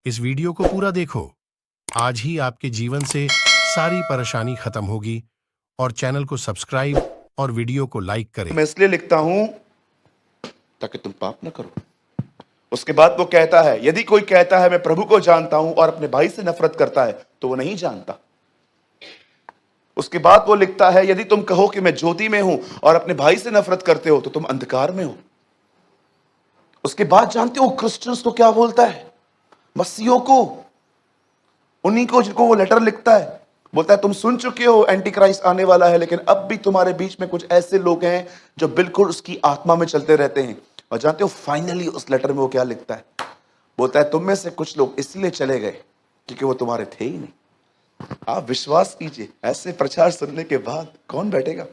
इस वीडियो को पूरा देखो। आज ही आपके जीवन से सारी परेशानी खत्म होगी और चैनल को सब्सक्राइब और वीडियो को लाइक करें। मैं इसलिए लिखता हूं ताकि तुम पाप न करो। उसके बाद वो कहता है, यदि कोई कहता है मैं प्रभु को जानता हूं और अपने भाई से नफरत करता है तो वो नहीं जानता। उसके बाद वो लिखता है, यदि तुम कहो कि मैं ज्योति में हूं और अपने भाई से नफरत करते हो तो तुम अंधकार में हो। उसके बाद जानते हो क्रिश्चियंस को क्या बोलता है? मसीहों को, उन्हीं को जिनको वो लेटर लिखता है, बोलता है तुम सुन चुके हो एंटी क्राइस्ट आने वाला है, लेकिन अब भी तुम्हारे बीच में कुछ ऐसे लोग हैं जो बिल्कुल उसकी आत्मा में चलते रहते हैं। और जानते हो फाइनली उस लेटर में वो क्या लिखता है? बोलता है तुम में से कुछ लोग इसलिए चले गए क्योंकि वो तुम्हारे थे ही नहीं। आप विश्वास कीजिए, ऐसे प्रचार सुनने के बाद कौन बैठेगा?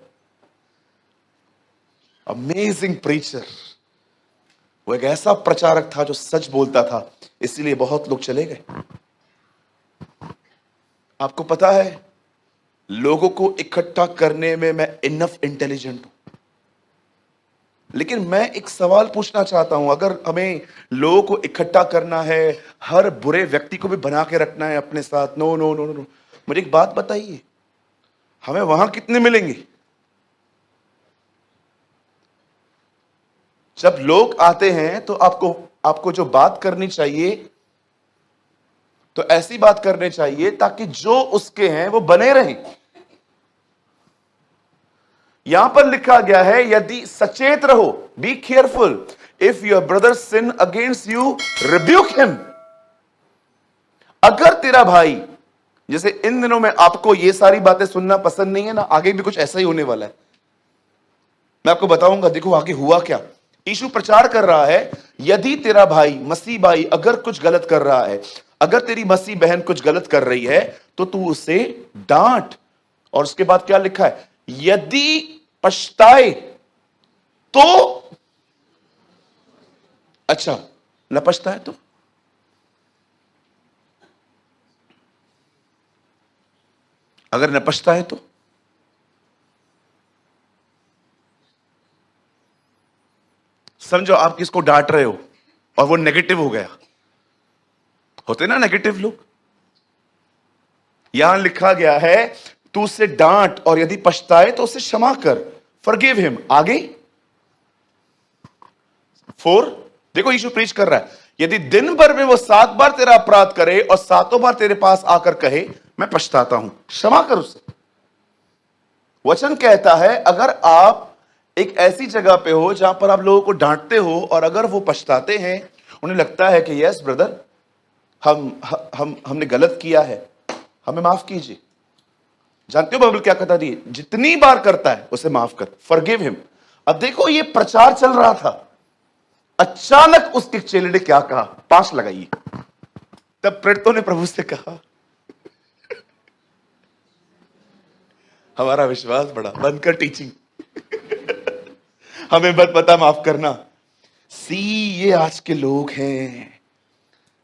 Amazing preacher. वो एक ऐसा प्रचारक था जो सच बोलता था, इसलिए बहुत लोग चले गए। आपको पता है, लोगों को इकट्ठा करने में मैं इनफ इंटेलिजेंट हूं, लेकिन मैं एक सवाल पूछना चाहता हूं। अगर हमें लोगों को इकट्ठा करना है, हर बुरे व्यक्ति को भी बना के रखना है अपने साथ, नो नो नो नो, मुझे एक बात बताइए, हमें वहां कितने मिलेंगे? जब लोग आते हैं तो आपको जो बात करनी चाहिए तो ऐसी बात करनी चाहिए ताकि जो उसके हैं वो बने रहें। यहां पर लिखा गया है, यदि सचेत रहो, be careful, if your brother sin against you rebuke him. अगर तेरा भाई, जैसे इन दिनों में आपको ये सारी बातें सुनना पसंद नहीं है ना, आगे भी कुछ ऐसा ही होने वाला है। मैं आपको बताऊंगा, देखो आगे हुआ क्या। यीशु प्रचार कर रहा है, यदि तेरा भाई, मसीह भाई अगर कुछ गलत कर रहा है, अगर तेरी मसीह बहन कुछ गलत कर रही है तो तू उसे डांट। और उसके बाद क्या लिखा है? यदि पछताए तो, अच्छा न पछताए तो, अगर न पछताए तो, समझो आप किसको डांट रहे हो और वो नेगेटिव हो गया। होते ना नेगेटिव लोग। यहां लिखा गया है, तू उसे डांट और यदि पछताए तो उसे क्षमा कर, फॉरगिव हिम। आगे 4, देखो यीशु प्रीच कर रहा है, यदि दिन भर में वो 7 बार तेरा अपराध करे और 7 बार तेरे पास आकर कहे मैं पछताता हूं, क्षमा कर उसे। वचन कहता है, अगर आप एक ऐसी जगह पे हो जहां पर आप लोगों को डांटते हो और अगर वो पछताते हैं, उन्हें लगता है कि यस ब्रदर, हमने गलत किया है, हमें माफ कीजिए। जानते हो बाइबल क्या कहता है? जितनी बार करता है उसे माफ कर, फॉरगिव हिम। अब देखो ये प्रचार चल रहा था, अचानक उसके चेले ने क्या कहा? 5 लगाइए। तब प्रेरितों ने प्रभु से कहा, हमारा विश्वास बढ़ा, बंद कर टीचिंग, हमें बस पता माफ करना। सी, ये आज के लोग हैं,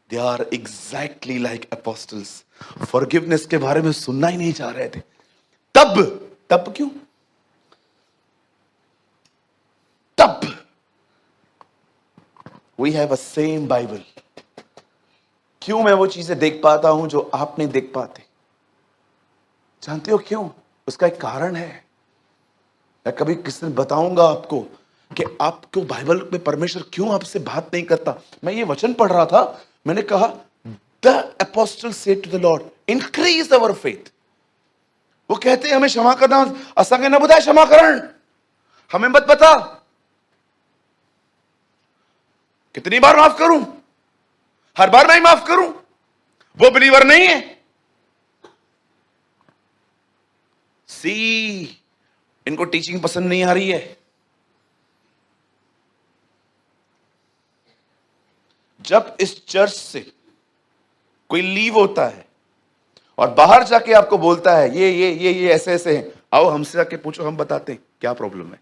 they are exactly like apostles. Forgiveness के बारे में सुनना ही नहीं चाह रहे थे। तब क्यों? तब we have a same Bible. क्यों मैं वो चीजें देख पाता हूं जो आप नहीं देख पाते? जानते हो क्यों? उसका एक कारण है। मैं कभी किसी दिन बताऊंगा आपको कि आपको बाइबल में परमेश्वर क्यों आपसे बात नहीं करता। मैं ये वचन पढ़ रहा था, मैंने कहा the apostle said to the Lord, increase our faith. वो कहते हैं हमें क्षमा करना, असांखे न बुधाए क्षमा करण, हमें मत बता कितनी बार माफ करूं, हर बार मैं ही माफ करूं। वो बिलीवर नहीं है। सी, इनको टीचिंग पसंद नहीं आ रही है। जब इस चर्च से कोई लीव होता है और बाहर जाके आपको बोलता है ये ऐसे ऐसे हैं, आओ हमसे जाके पूछो, हम बताते हैं क्या प्रॉब्लम है।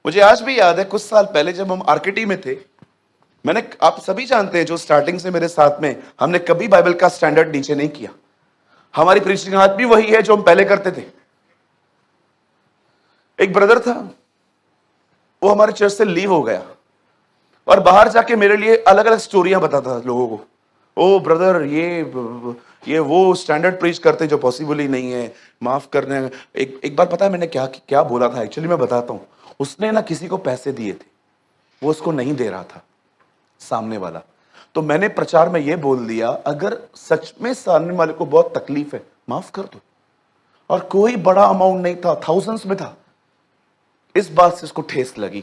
मुझे आज भी याद है, कुछ साल पहले जब हम आरकेटी में थे, आप सभी जानते हैं जो स्टार्टिंग से मेरे साथ में, हमने कभी बाइबल का स्टैंडर्ड नीचे नहीं किया। हमारी प्रीचिंग आज भी वही है जो हम पहले करते थे। एक ब्रदर था, वो हमारे चर्च से लीव हो गया। और बाहर जाके मेरे लिए अलग अलग स्टोरियां बताता लोगों को। ओ ब्रदर, ये वो स्टैंडर्ड प्रीच करते जो पॉसिबल ही नहीं है, माफ करने। एक बार पता है मैंने क्या क्या बोला था, एक्चुअली मैं बताता हूं। उसने ना किसी को पैसे दिए थे, वो उसको नहीं दे रहा था, सामने वाला। तो मैंने प्रचार में ये बोल दिया, अगर सच में सामने वाले को बहुत तकलीफ है, माफ कर दो। और कोई बड़ा अमाउंट नहीं था, थाउजेंड्स में था। इस बात से उसको ठेस लगी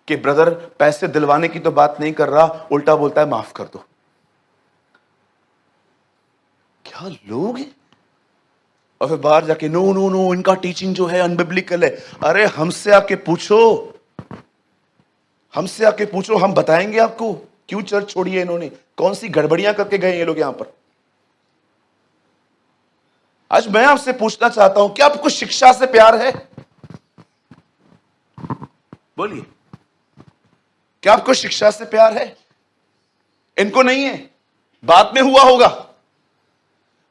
कि ब्रदर पैसे दिलवाने की तो बात नहीं कर रहा, उल्टा बोलता है माफ कर दो। क्या लोग हैं। और फिर बाहर जाके नो नो नो, इनका टीचिंग जो है अनबिब्लिकल है। अरे हमसे आके पूछो, हमसे आके पूछो, हम बताएंगे आपको क्यों चर्च छोड़ी है इन्होंने, कौन सी गड़बड़ियां करके गए ये लोग यहां पर। आज मैं आपसे पूछना चाहता हूं, क्या आपको शिक्षा से प्यार है? बोलिए, क्या आपको शिक्षा से प्यार है? इनको नहीं है, बाद में हुआ होगा।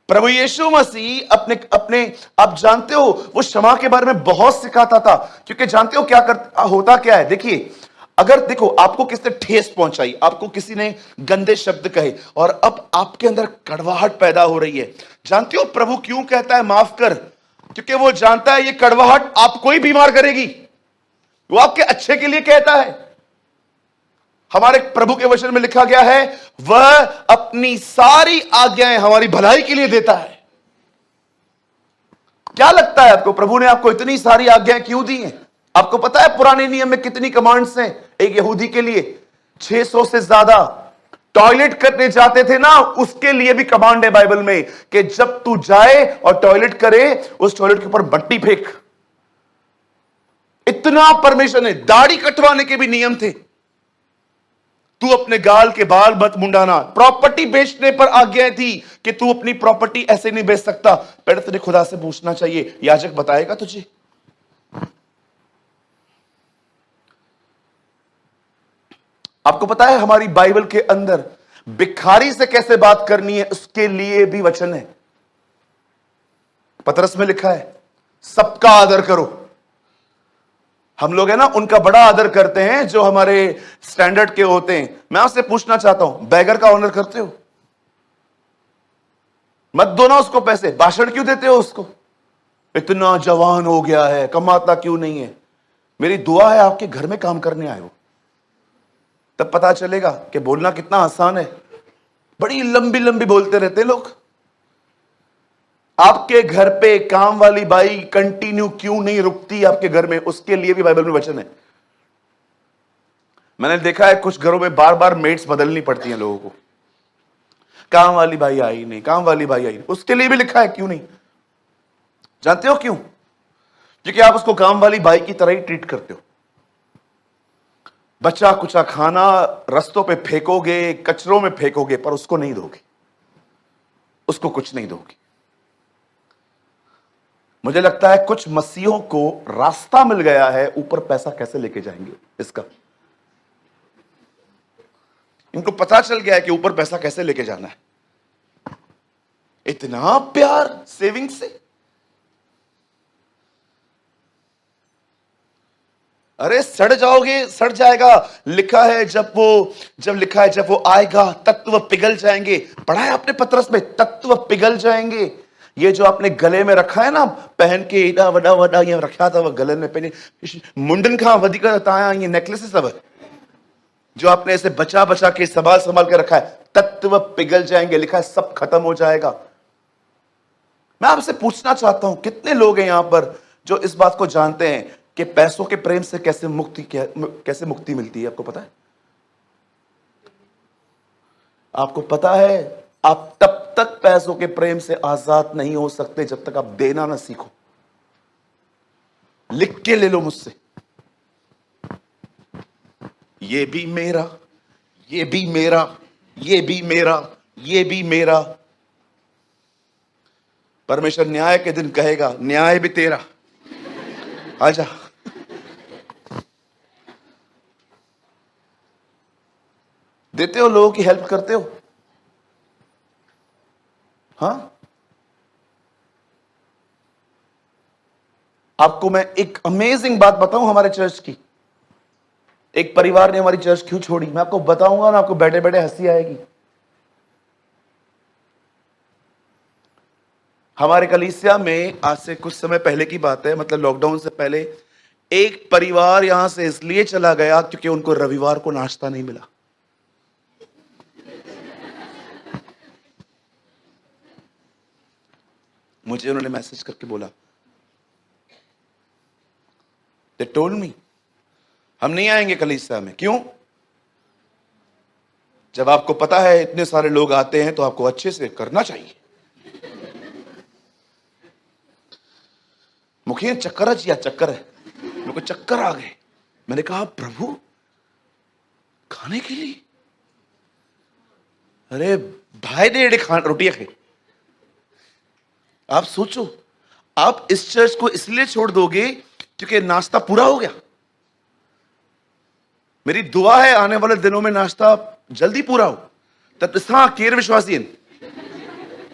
प्रभु यीशु मसीह अपने अपने आप जानते हो, वो क्षमा के बारे में बहुत सिखाता था। क्योंकि जानते हो क्या होता क्या है, देखिए, अगर देखो आपको किसने ठेस पहुंचाई, आपको किसी ने गंदे शब्द कहे और अब आपके अंदर कड़वाहट पैदा हो रही है, जानते हो प्रभु क्यों कहता है माफ कर? क्योंकि वो जानता है ये कड़वाहट आपको ही बीमार करेगी। वो आपके अच्छे के लिए कहता है। हमारे प्रभु के वचन में लिखा गया है, वह अपनी सारी आज्ञाएं हमारी भलाई के लिए देता है। क्या लगता है आपको, प्रभु ने आपको इतनी सारी आज्ञाएं क्यों दी हैं? आपको पता है पुराने नियम में कितनी कमांड्स हैं एक यहूदी के लिए? 600 से ज्यादा। टॉयलेट करने जाते थे ना, उसके लिए भी कमांड है बाइबल में कि जब तू जाए और टॉयलेट करे, उस टॉयलेट के ऊपर बट्टी फेंक। इतना परमिशन है। दाढ़ी कटवाने के भी नियम थे। तू अपने गाल के बाल मत मुंडाना। प्रॉपर्टी बेचने पर आज्ञाएं थी कि तू अपनी प्रॉपर्टी ऐसे नहीं बेच सकता। पहले तुझे खुदा से पूछना चाहिए, याजक बताएगा तुझे। आपको पता है हमारी बाइबल के अंदर भिखारी से कैसे बात करनी है, उसके लिए भी वचन है। पतरस में लिखा है, सबका आदर करो। हम लोग है ना, उनका बड़ा आदर करते हैं जो हमारे स्टैंडर्ड के होते हैं। मैं आपसे पूछना चाहता हूं, बैगर का ऑनर करते हो? मत दो ना उसको पैसे, भाषण क्यों देते हो उसको? इतना जवान हो गया है, कमाता क्यों नहीं है? मेरी दुआ है आपके घर में काम करने आए हो, तब पता चलेगा कि बोलना कितना आसान है। बड़ी लंबी लंबी बोलते रहते लोग। आपके घर पे काम वाली बाई कंटिन्यू क्यों नहीं रुकती आपके घर में? उसके लिए भी बाइबल में वचन है। मैंने देखा है कुछ घरों में बार बार मेड्स बदलनी पड़ती हैं लोगों को। काम वाली बाई आई नहीं, काम वाली बाई आई नहीं, उसके लिए भी लिखा है। क्यों नहीं? जानते हो क्यों? क्योंकि आप उसको काम वाली बाई की तरह ही ट्रीट करते हो। बचा कुचा खाना रस्तों पे फेंकोगे, कचरों में फेंकोगे, पर उसको नहीं दोगे, उसको कुछ नहीं दोगे। मुझे लगता है कुछ मसीहों को रास्ता मिल गया है, ऊपर पैसा कैसे लेके जाएंगे इसका। इनको पता चल गया है कि ऊपर पैसा कैसे लेके जाना है। इतना प्यार सेविंग से। अरे सड़ जाओगे, सड़ जाएगा। लिखा है जब लिखा है जब वो आएगा तत्व पिघल जाएंगे। पढ़ा है आपने पतरस में, तत्व पिघल जाएंगे। ये जो आपने गले में रखा है ना, पहन के इतना वड़ा वड़ा ये रखा था, वो गले में पहने मुंडन कहां वधिक ताया, ये नेकलेस सब जो आपने ऐसे बचा बचा के संभाल के रखा है, तत्व पिघल जाएंगे। लिखा है सब खत्म हो जाएगा। मैं आपसे पूछना चाहता हूं, कितने लोग हैं यहां पर जो इस बात को जानते हैं कि पैसों के प्रेम से कैसे मुक्ति मिलती है? आपको पता है? आपको पता है आप तब तक पैसों के प्रेम से आजाद नहीं हो सकते जब तक आप देना ना सीखो। लिख के ले लो मुझसे, ये भी मेरा, ये भी मेरा, ये भी मेरा, ये भी मेरा। परमेश्वर न्याय के दिन कहेगा, न्याय भी तेरा। आजा। देते हो, लोगों की हेल्प करते हो? हाँ, आपको मैं एक अमेजिंग बात बताऊं हमारे चर्च की। एक परिवार ने हमारी चर्च क्यों छोड़ी, मैं आपको बताऊंगा ना, आपको बैठे बैठे हंसी आएगी। हमारे कलीसिया में आज से कुछ समय पहले की बात है, मतलब लॉकडाउन से पहले, एक परिवार यहां से इसलिए चला गया क्योंकि उनको रविवार को नाश्ता नहीं मिला। मुझे उन्होंने मैसेज करके बोला, दे टोल्ड मी, हम नहीं आएंगे कलीसिया में। क्यों? जब आपको पता है इतने सारे लोग आते हैं तो आपको अच्छे से करना चाहिए। मुखिया चक्कर है, चक्कर है, मेरे को चक्कर आ गए। मैंने कहा प्रभु खाने के लिए, अरे भाई डेढ़ खान रोटियां खाए। आप सोचो, आप इस चर्च को इसलिए छोड़ दोगे क्योंकि नाश्ता पूरा हो गया। मेरी दुआ है आने वाले दिनों में नाश्ता जल्दी पूरा हो, तब हाँ केर विश्वासी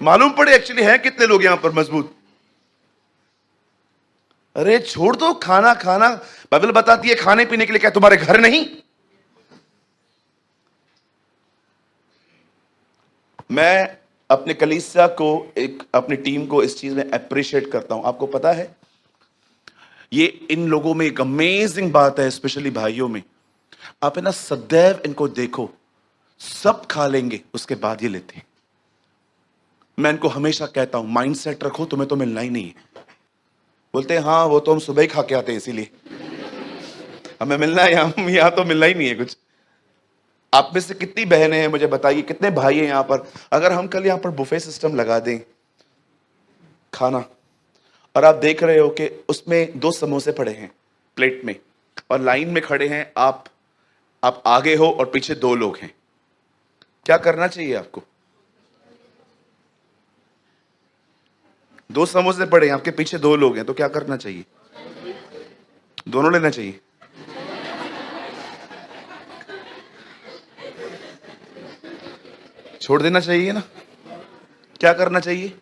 मालूम पड़े एक्चुअली है कितने लोग यहां पर मजबूत। अरे छोड़ दो खाना, खाना बाइबल बताती है खाने पीने के लिए क्या तुम्हारे घर नहीं? मैं अपने कलीसिया को, अपनी टीम को इस चीज में अप्रिशिएट करता हूं। आपको पता है ये इन लोगों में एक अमेजिंग बात है, स्पेशली भाइयों में। आप है ना सदैव इनको देखो, सब खा लेंगे उसके बाद ये लेते हैं। मैं इनको हमेशा कहता हूं माइंड सेट रखो, तुम्हें तो मिलना ही नहीं है। बोलते हैं हाँ वो तो हम सुबह ही खा के आते हैं इसीलिए हमें मिलना है, हम यहां तो मिलना ही नहीं है कुछ। आप में से कितनी बहनें हैं मुझे बताइए, कितने भाई हैं यहां पर, अगर हम कल यहां पर बुफे सिस्टम लगा दें खाना, और आप देख रहे हो कि उसमें 2 समोसे पड़े हैं प्लेट में और लाइन में खड़े हैं आप आगे हो और पीछे 2 लोग हैं, क्या करना चाहिए आपको? 2 समोसे पड़े हैं, आपके पीछे 2 लोग हैं, तो क्या करना चाहिए? दोनों लेना चाहिए। छोड़ देना चाहिए ना? क्या करना चाहिए?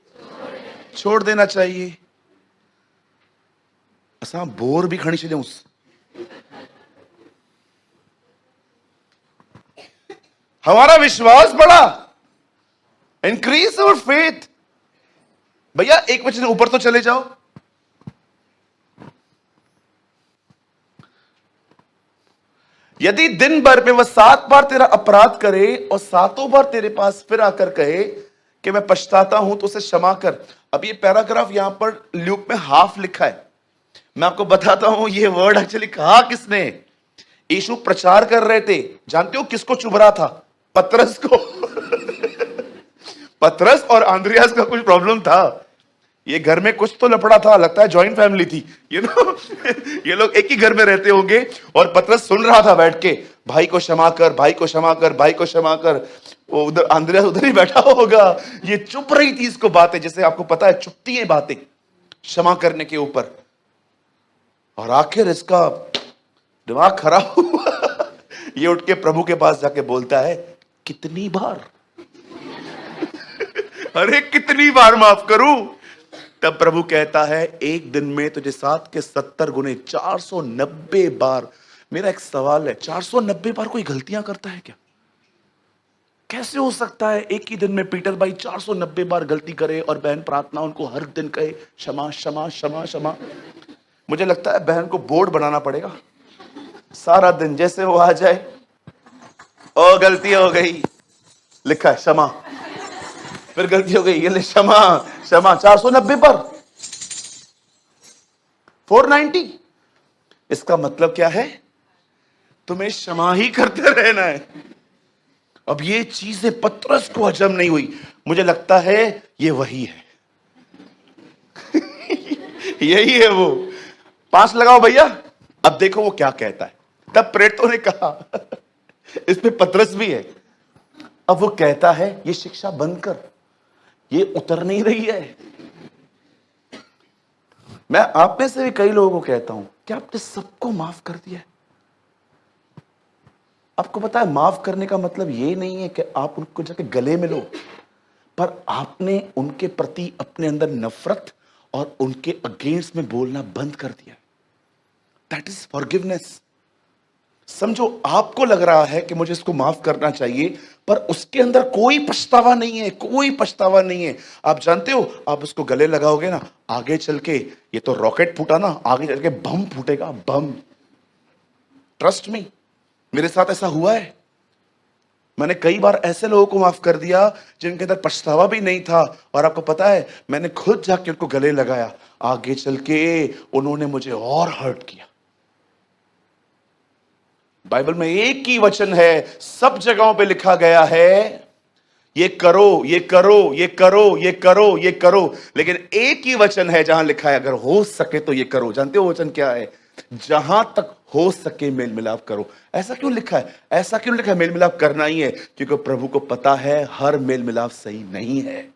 छोड़ देना चाहिए। असा बोर भी खणी छॾियूंस। हमारा विश्वास बढ़ा, इंक्रीज अवर फेथ। भैया एक वचन ऊपर तो चले जाओ। यदि दिन भर में वह 7 बार तेरा अपराध करे और 7 बार तेरे पास फिर आकर कहे कि मैं पछताता हूं तो उसे क्षमा कर। अब ये पैराग्राफ यहां पर ल्यूक में हाफ लिखा है, मैं आपको बताता हूं ये वर्ड एक्चुअली कहा किसने। यीशु प्रचार कर रहे थे, जानते हो किसको चुभ रहा था? पतरस को पतरस और आंद्रियास का कुछ प्रॉब्लम था, ये घर में कुछ तो लफड़ा था, लगता है जॉइंट फैमिली थी, ये लोग एक ही घर में रहते होंगे। और पतरस सुन रहा था बैठ के, भाई को क्षमा कर, भाई को क्षमा कर, भाई को क्षमा कर। वो उधर आंद्रियास उधर ही बैठा होगा, ये चुप रही थी इसको बातें, जैसे आपको पता है चुपती है बातें क्षमा करने के ऊपर। और आखिर इसका दिमाग खराब हुआ, ये उठ के प्रभु के पास जाके बोलता है कितनी बार अरे कितनी बार माफ करूं? तब प्रभु कहता है एक दिन में तुझे 7 के 70 गुने 490 बार। मेरा एक सवाल है, 490 बार कोई गलतियां करता है क्या? कैसे हो सकता है एक ही दिन में पीटर भाई 490 बार गलती करे और बहन प्रार्थना उनको हर दिन कहे क्षमा क्षमा क्षमा क्षमा? मुझे लगता है बहन को बोर्ड बनाना पड़ेगा, सारा दिन जैसे वो आ जाए, ओ गलती हो गई, लिखा है क्षमा, फिर गलती हो गई, ये ले क्षमा क्षमा, 490 पर 490। इसका मतलब क्या है? तुम्हें क्षमा ही करते रहना है। अब ये चीजें पतरस को हजम नहीं हुई, मुझे लगता है ये वही है यही है वो। 5 लगाओ भैया। अब देखो वो क्या कहता है। तब प्रेरितों ने कहा इसमें पतरस भी है। अब वो कहता है ये शिक्षा बंद कर, ये उतर नहीं रही है। मैं आप में से भी कई लोगों को कहता हूं कि आपने सबको माफ कर दिया है। आपको पता है माफ करने का मतलब ये नहीं है कि आप उनको जाके गले मिलो, पर आपने उनके प्रति अपने अंदर नफरत और उनके अगेंस्ट में बोलना बंद कर दिया। That is forgiveness. समझो, आपको लग रहा है कि मुझे इसको माफ करना चाहिए, पर उसके अंदर कोई पछतावा नहीं है, कोई पछतावा नहीं है। आप जानते हो, आप उसको गले लगाओगे ना, आगे चल के, ये तो रॉकेट फूटा ना, आगे चल के बम फूटेगा, बम। ट्रस्ट मी, मेरे साथ ऐसा हुआ है। मैंने कई बार ऐसे लोगों को माफ कर दिया जिनके अंदर पछतावा भी नहीं था, और आपको पता है, मैंने खुद जाके उनको गले लगाया, आगे चल के उन्होंने मुझे और हर्ट किया। बाइबल में एक ही वचन है, सब जगहों पे लिखा गया है, ये करो, ये करो, ये करो, ये करो, ये करो, लेकिन एक ही वचन है जहां लिखा है अगर हो सके तो ये करो। जानते हो वचन क्या है? जहां तक हो सके मेल मिलाप करो। ऐसा क्यों लिखा है? ऐसा क्यों लिखा है? मेल मिलाप करना ही है, क्योंकि प्रभु को पता है हर मेल मिलाप सही नहीं है।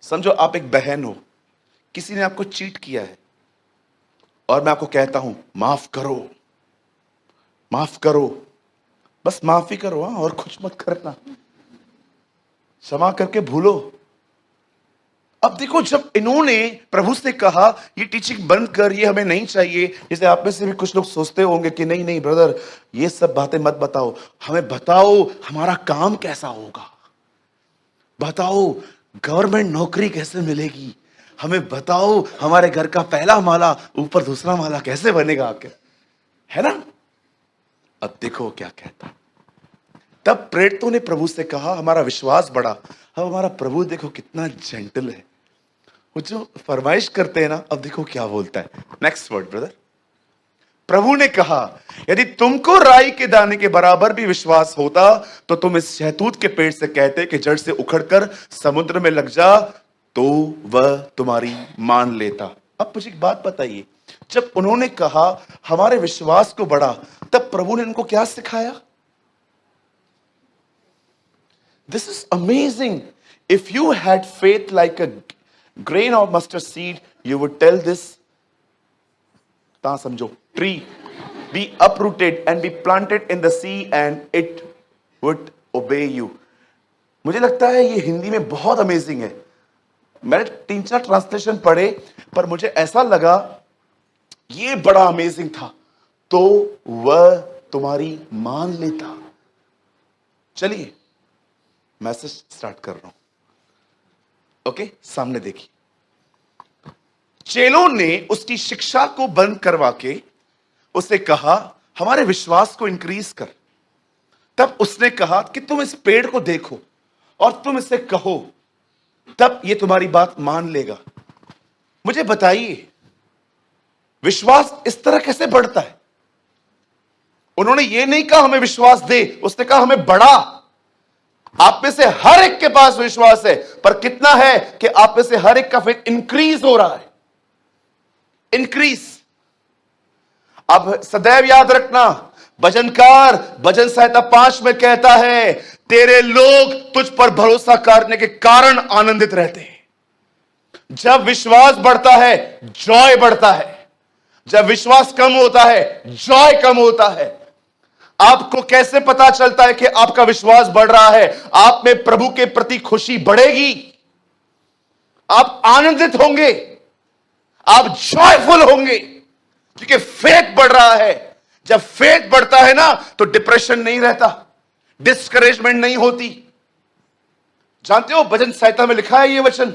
समझो, आप एक बहन हो, किसी ने आपको चीट किया है, और मैं आपको कहता हूं माफ करो, माफ करो, बस माफी करो, हाँ, और कुछ मत करना, क्षमा करके भूलो। अब देखो, जब इन्होंने प्रभु से कहा ये टीचिंग बंद कर, ये हमें नहीं चाहिए, जैसे आप में से भी कुछ लोग सोचते होंगे कि नहीं नहीं ब्रदर, ये सब बातें मत बताओ, हमें बताओ हमारा काम कैसा होगा, बताओ गवर्नमेंट नौकरी कैसे मिलेगी, हमें बताओ हमारे घर का पहला माला ऊपर दूसरा माला कैसे बनेगा आखिर, है ना? अब देखो क्या कहता है। तब प्रेरितों ने प्रभु से कहा, हमारा विश्वास बढ़ा। अब हमारा प्रभु देखो कितना जेंटल है, वो जो फरमाइश करते हैं ना, अब देखो क्या बोलता है। Next word brother. प्रभु ने कहा, यदि तुमको राई के दाने के बराबर भी विश्वास होता तो तुम इस शहतूत के पेड़ से कहते कि जड़ से उखड़कर समुद्र में लग जा, तो वह तुम्हारी मान लेता। अब मुझे एक बात बताइए, जब उन्होंने कहा हमारे विश्वास को बढ़ा, तब प्रभु ने उनको क्या सिखाया? This is amazing. If you had faith like a grain of mustard seed, you would tell this, ता समझो, tree be uprooted and be planted in the sea and it would obey you. मुझे लगता है ये हिंदी में बहुत amazing है। मैंने 3-4 ट्रांसलेशन पढ़े, पर मुझे ऐसा लगा ये बड़ा अमेजिंग था, तो वह तुम्हारी मान लेता। चलिए मैसेज स्टार्ट कर रहा हूं, ओके? सामने देखिए। चेलों ने उसकी शिक्षा को बंद करवा के उसे कहा, हमारे विश्वास को इंक्रीज कर। तब उसने कहा कि तुम इस पेड़ को देखो और तुम इसे कहो, तब ये तुम्हारी बात मान लेगा। मुझे बताइए, विश्वास इस तरह कैसे बढ़ता है? उन्होंने ये नहीं कहा हमें विश्वास दे, उसने कहा हमें बढ़ा। आप में से हर एक के पास विश्वास है, पर कितना है कि आप में से हर एक का फेथ इंक्रीज हो रहा है, इंक्रीज। अब सदैव याद रखना, भजनकार भजन संहिता 5 में कहता है, तेरे लोग तुझ पर भरोसा करने के कारण आनंदित रहते हैं। जब विश्वास बढ़ता है, जॉय बढ़ता है। जब विश्वास कम होता है, जॉय कम होता है। आपको कैसे पता चलता है कि आपका विश्वास बढ़ रहा है? आप में प्रभु के प्रति खुशी बढ़ेगी, आप आनंदित होंगे, आप जॉयफुल होंगे, क्योंकि फेथ बढ़ रहा है। जब फेथ बढ़ता है ना, तो डिप्रेशन नहीं रहता, डिस्करेजमेंट नहीं होती। जानते हो, भजन संहिता में लिखा है ये वचन,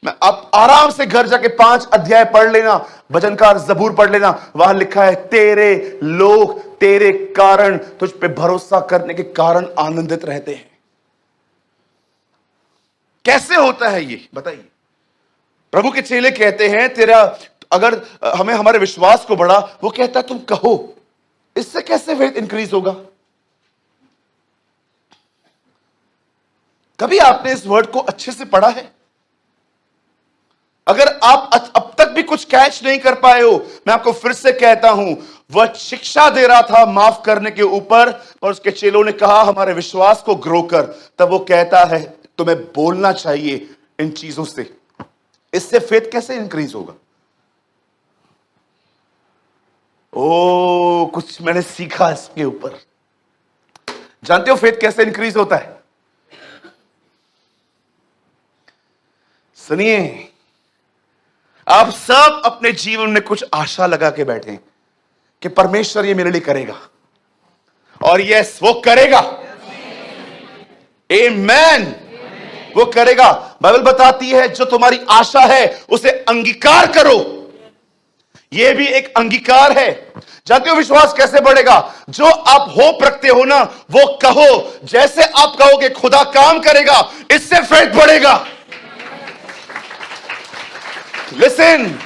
मैं आप आराम से घर जाके 5 अध्याय पढ़ लेना, भजनकार जबूर पढ़ लेना, वहां लिखा है, तेरे लोग तेरे कारण, तुझ पे भरोसा करने के कारण आनंदित रहते हैं। कैसे होता है ये बताइए? प्रभु के चेले कहते हैं, तेरा अगर हमें हमारे विश्वास को बढ़ा, वो कहता है तुम कहो, इससे कैसे फेथ इंक्रीज होगा? कभी आपने इस वर्ड को अच्छे से पढ़ा है? अगर आप अब तक भी कुछ कैच नहीं कर पाए हो, मैं आपको फिर से कहता हूं, वह शिक्षा दे रहा था माफ करने के ऊपर, और उसके चेलों ने कहा हमारे विश्वास को ग्रो कर। तब वो कहता है तुम्हें बोलना चाहिए इन चीजों से, इससे फेथ कैसे इंक्रीज होगा? ओ, कुछ मैंने सीखा इसके ऊपर। जानते हो फेथ कैसे इंक्रीज होता है? सुनिए, आप सब अपने जीवन में कुछ आशा लगा के बैठे हैं कि परमेश्वर ये मेरे लिए करेगा, और यस वो करेगा। आमेन, वो करेगा। बाइबल बताती है जो तुम्हारी आशा है उसे अंगीकार करो। यह भी एक अंगीकार है। जानते हो विश्वास कैसे बढ़ेगा? जो आप होप रखते हो ना, वो कहो। जैसे आप कहोगे खुदा काम करेगा, इससे फेथ बढ़ेगा। लिसन,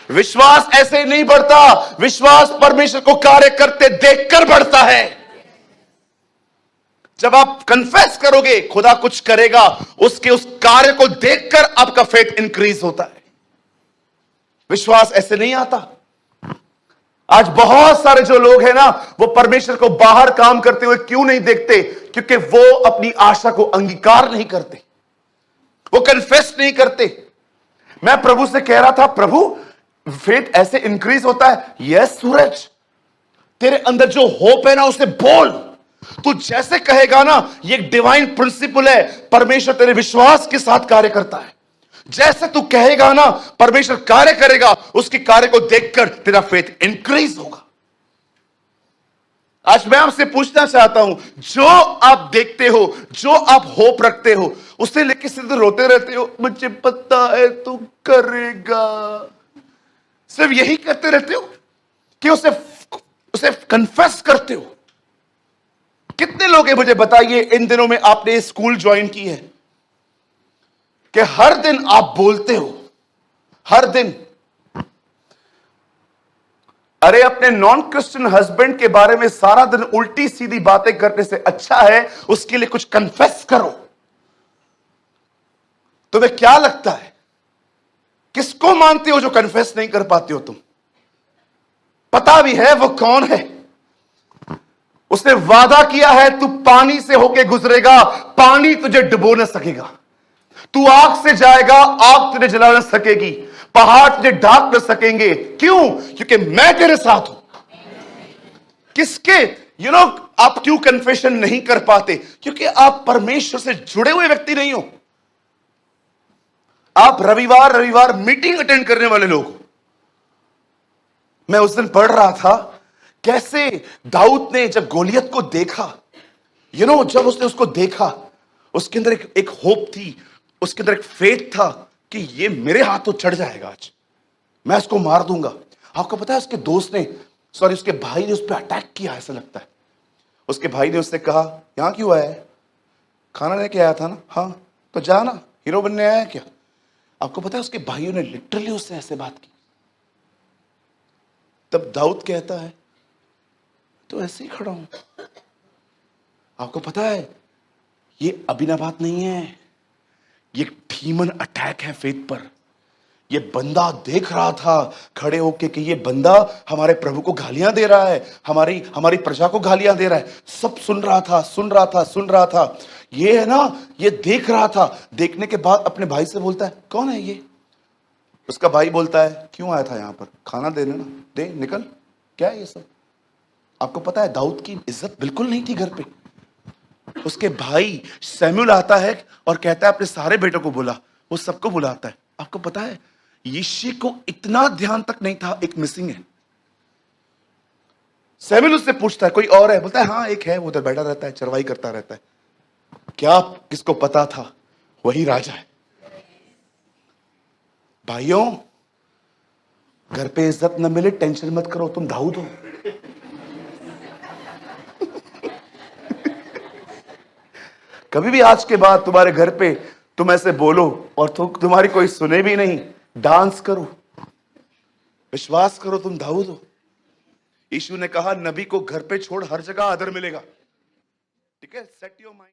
विश्वास ऐसे नहीं बढ़ता, विश्वास परमेश्वर को कार्य करते देखकर बढ़ता है। जब आप कन्फेस करोगे खुदा कुछ करेगा, उसके उस कार्य को देखकर आपका फेथ इंक्रीज होता है। विश्वास ऐसे नहीं आता। आज बहुत सारे जो लोग हैं ना, वो परमेश्वर को बाहर काम करते हुए क्यों नहीं देखते? क्योंकि वो अपनी आशा को अंगीकार नहीं करते, वो कन्फेस नहीं करते। मैं प्रभु से कह रहा था, प्रभु फेथ ऐसे इंक्रीज होता है। यस सूरज, तेरे अंदर जो होप है ना, उसे बोल। तू जैसे कहेगा ना, ये एक डिवाइन प्रिंसिपल है। परमेश्वर तेरे विश्वास के साथ कार्य करता है। जैसे तू कहेगा ना, परमेश्वर कार्य करेगा। उसके कार्य को देखकर तेरा फेथ इंक्रीज होगा। आज मैं आपसे पूछना चाहता हूं, जो आप देखते हो, जो आप होप रखते हो, उसे लेके सिर्फ रोते रहते हो, मुझे पता है तू करेगा। सिर्फ यही करते रहते हो कि उसे कन्फेस करते हो? कितने लोग हैं मुझे बताइए, इन दिनों में आपने स्कूल ज्वाइन की है कि हर दिन आप बोलते हो, हर दिन, अरे अपने नॉन क्रिश्चियन हस्बैंड के बारे में सारा दिन उल्टी सीधी बातें करने से अच्छा है उसके लिए कुछ कन्फेस करो। तुम्हें क्या लगता है, किसको मानते हो जो कन्फेस नहीं कर पाते हो? तुम पता भी है वो कौन है। उसने वादा किया है, तू पानी से होके गुजरेगा, पानी तुझे डुबो न सकेगा। तू आग से जाएगा, आग तुझे जला न सकेगी। पहाड़ तुझे ढाक न सकेंगे। क्यों? क्योंकि मैं तेरे साथ हूं। किसके आप क्यों कन्फेशन नहीं कर पाते? क्योंकि आप परमेश्वर से जुड़े हुए व्यक्ति नहीं हो। आप रविवार रविवार मीटिंग अटेंड करने वाले लोग हो। मैं उस दिन पढ़ रहा था कैसे दाऊद ने जब गोलियत को देखा, जब उसने उसको देखा, उसके अंदर एक होप थी, उसके अंदर एक फेथ था कि ये मेरे हाथों चढ़ जाएगा, आज मैं इसको मार दूंगा। आपको पता है उसके दोस्त ने, उसके भाई ने उस पर अटैक किया, ऐसा लगता है। उसके भाई ने उससे कहा, यहां क्यों आया है? खाना लेके आया था ना? हाँ, तो जा ना, हीरो बनने आया है क्या? आपको पता है उसके भाइयों ने लिटरली उससे ऐसे बात की। तब दाऊद कहता है, तो ऐसे ही खड़ा हूं। आपको पता है ये अभिनव बात नहीं है, ये डीमन अटैक है फेथ पर। ये बंदा देख रहा था खड़े होके कि ये बंदा हमारे प्रभु को गालियां दे रहा है, हमारी प्रजा को गालियां दे रहा है। सब सुन रहा था। ये है ना, ये देख रहा था। देखने के बाद अपने भाई से बोलता है, कौन है ये? उसका भाई बोलता है, क्यों आया था यहां पर? खाना देने ना, दे, निकल। क्या है ये सब? आपको पता है दाऊद की इज्जत बिल्कुल नहीं थी घर पे। उसके भाई सैमुअल आता है और कहता है अपने सारे बेटों को बुला। वो सबको बुलाता है। आपको पता है यिशै को इतना ध्यान तक नहीं था, एक मिसिंग है। सैमुअल उससे पूछता है, कोई और है? बोलता है, हाँ एक है, वो उधर बैठा रहता है, चरवाई करता रहता है। क्या किसको पता था वही राजा है? भाइयों, घर पे इज्जत न मिले टेंशन मत करो, तुम दाऊद हो। कभी भी आज के बाद तुम्हारे घर पे तुम ऐसे बोलो और तुम्हारी कोई सुने भी नहीं, डांस करो, विश्वास करो तुम दाऊद हो। यीशु ने कहा, नबी को घर पे छोड़ हर जगह आदर मिलेगा। ठीक है, सेट योर माइंड।